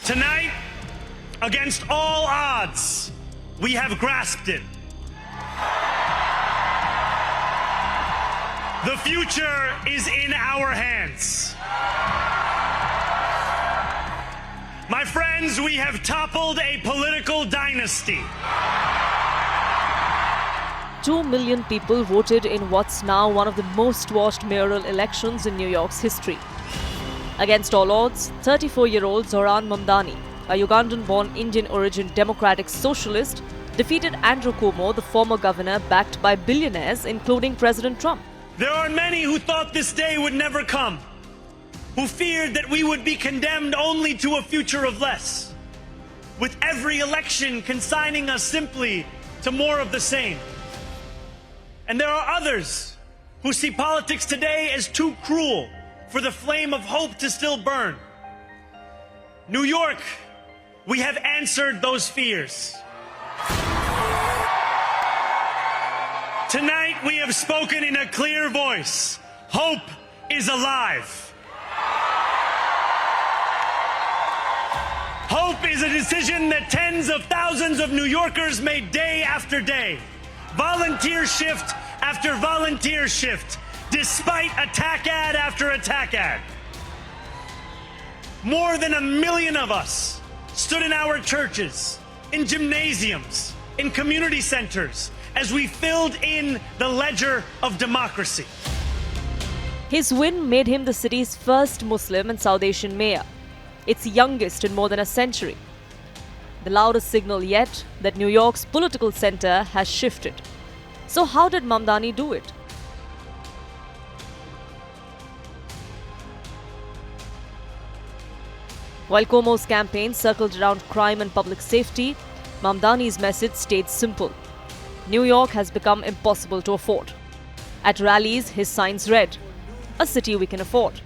Tonight, against all odds, we have grasped it. The future is in our hands. My friends, we have toppled a political dynasty. 2 million people voted in what's now one of the most watched mayoral elections in New York's history. Against all odds, 34-year-old Zohran Mamdani, a Ugandan-born Indian-origin democratic socialist, defeated Andrew Cuomo, the former governor backed by billionaires, including President Trump. There are many who thought this day would never come, who feared that we would be condemned only to a future of less, with every election consigning us simply to more of the same. And there are others who see politics today as too cruel for the flame of hope to still burn. New York, we have answered those fears. Tonight we have spoken in a clear voice. Hope is alive. Hope is a decision that tens of thousands of New Yorkers made day after day. Volunteer shift after volunteer shift, despite attack ad after attack ad. More than 1 million of us stood in our churches, in gymnasiums, in community centers, as we filled in the ledger of democracy. His win made him the city's first Muslim and South Asian mayor, its youngest in more than a century. The loudest signal yet that New York's political center has shifted. So how did Mamdani do it? While Cuomo's campaign circled around crime and public safety, Mamdani's message stayed simple. New York has become impossible to afford. At rallies, his signs read, "A city we can afford."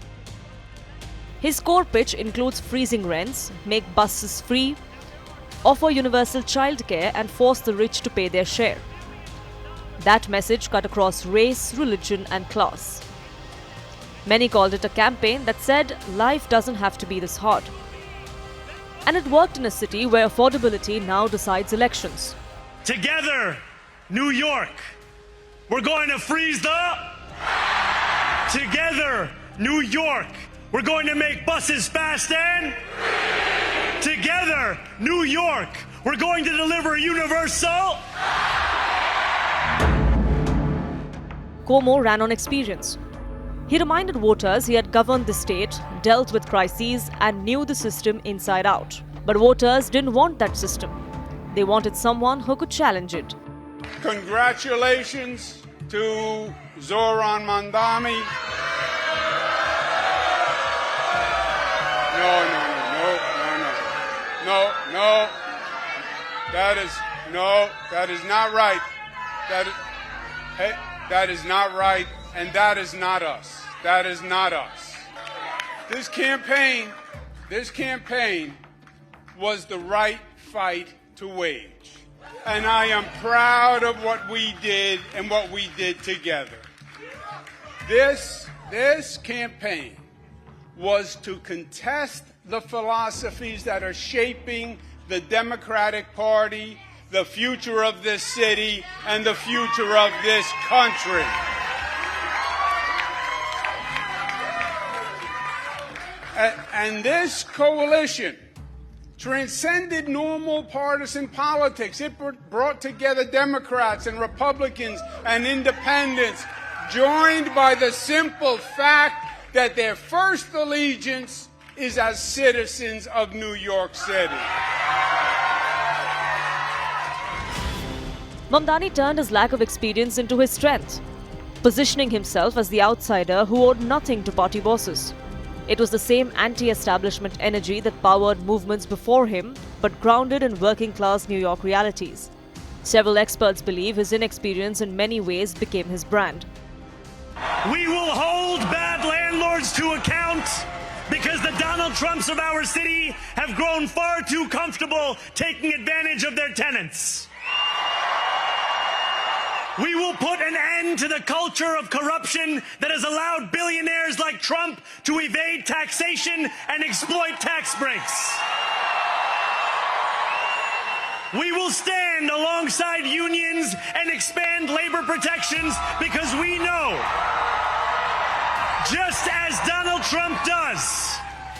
His core pitch includes freezing rents, make buses free, offer universal childcare, and force the rich to pay their share. That message cut across race, religion, and class. Many called it a campaign that said life doesn't have to be this hard. And it worked in a city where affordability now decides elections. Together, New York, we're going to freeze the... Together, New York, we're going to make buses fast and... Together, New York, we're going to deliver universal... Cuomo ran on experience. He reminded voters he had governed the state, dealt with crises, and knew the system inside out. But voters didn't want that system. They wanted someone who could challenge it. Congratulations to Zohran Mamdani. No. That is not right. That is not right, and that is not us. That is not us. This campaign was the right fight to wage. And I am proud of what we did and what we did together. This campaign was to contest the philosophies that are shaping the Democratic Party, the future of this city, and the future of this country. And this coalition transcended normal partisan politics. It brought together Democrats and Republicans and independents, joined by the simple fact that their first allegiance is as citizens of New York City. Mamdani turned his lack of experience into his strength, positioning himself as the outsider who owed nothing to party bosses. It was the same anti-establishment energy that powered movements before him, but grounded in working-class New York realities. Several experts believe his inexperience in many ways became his brand. We will hold bad landlords to account because the Donald Trumps of our city have grown far too comfortable taking advantage of their tenants. We will put an end to the culture of corruption that has allowed billionaires like Trump to evade taxation and exploit tax breaks. We will stand alongside unions and expand labor protections because we know, just as Donald Trump does,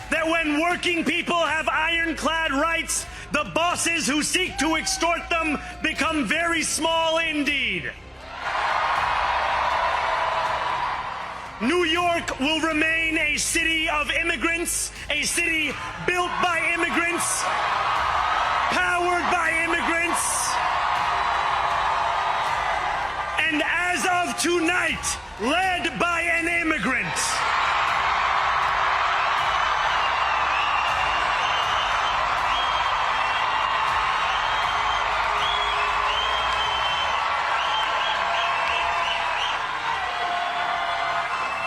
that when working people have ironclad rights, the bosses who seek to extort them become very small indeed. New York will remain a city of immigrants, a city built by immigrants, powered by immigrants, and as of tonight, led by an immigrant.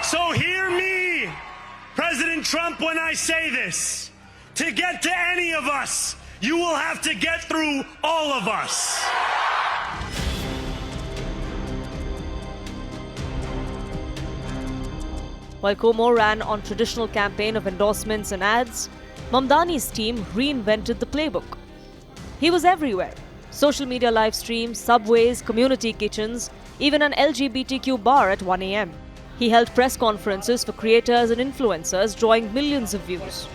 So hear me, President Trump, when I say this. To get to any of us, you will have to get through all of us. While Cuomo ran on traditional campaign of endorsements and ads, Mamdani's team reinvented the playbook. He was everywhere. Social media live streams, subways, community kitchens, even an LGBTQ bar at 1 a.m. He held press conferences for creators and influencers, drawing millions of views.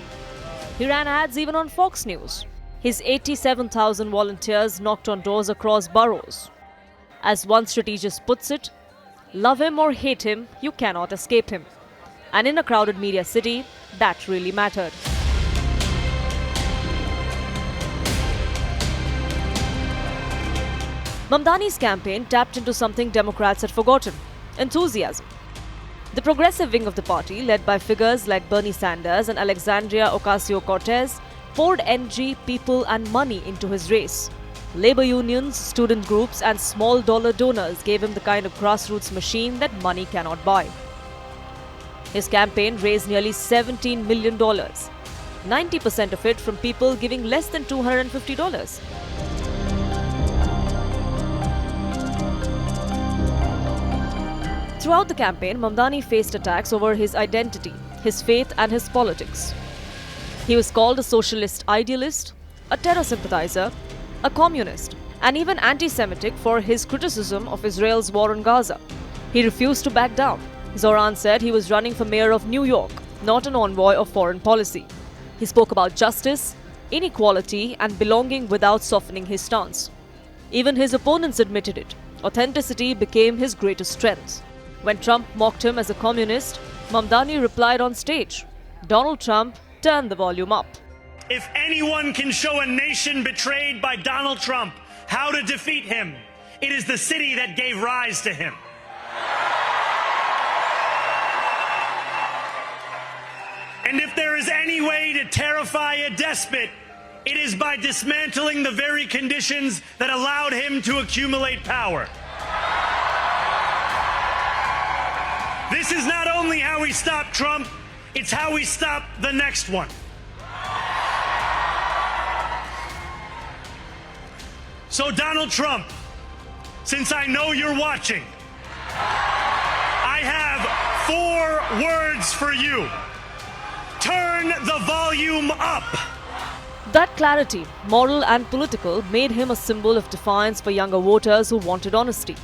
He ran ads even on Fox News. His 87,000 volunteers knocked on doors across boroughs. As one strategist puts it, love him or hate him, you cannot escape him. And in a crowded media city, that really mattered. Mamdani's campaign tapped into something Democrats had forgotten: enthusiasm. The progressive wing of the party, led by figures like Bernie Sanders and Alexandria Ocasio-Cortez, poured NG, people and money into his race. Labor unions, student groups and small-dollar donors gave him the kind of grassroots machine that money cannot buy. His campaign raised nearly $17 million, 90% of it from people giving less than $250. Throughout the campaign, Mamdani faced attacks over his identity, his faith and his politics. He was called a socialist idealist, a terror sympathizer, a communist, and even anti-Semitic for his criticism of Israel's war on Gaza. He refused to back down. Zohran said he was running for mayor of New York, not an envoy of foreign policy. He spoke about justice, inequality, and belonging without softening his stance. Even his opponents admitted it. Authenticity became his greatest strength. When Trump mocked him as a communist, Mamdani replied on stage. Donald Trump turned the volume up. If anyone can show a nation betrayed by Donald Trump how to defeat him, it is the city that gave rise to him. And if there is any way to terrify a despot, it is by dismantling the very conditions that allowed him to accumulate power. This is not only how we stop Trump, it's how we stop the next one. So Donald Trump, since I know you're watching, I have 4 words for you. Turn the volume up. That clarity, moral and political, made him a symbol of defiance for younger voters who wanted honesty.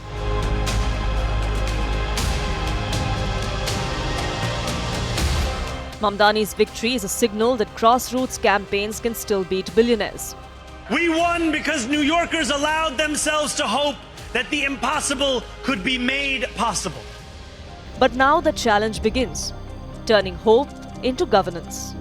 Mamdani's victory is a signal that grassroots campaigns can still beat billionaires. We won because New Yorkers allowed themselves to hope that the impossible could be made possible. But now the challenge begins, turning hope into governance.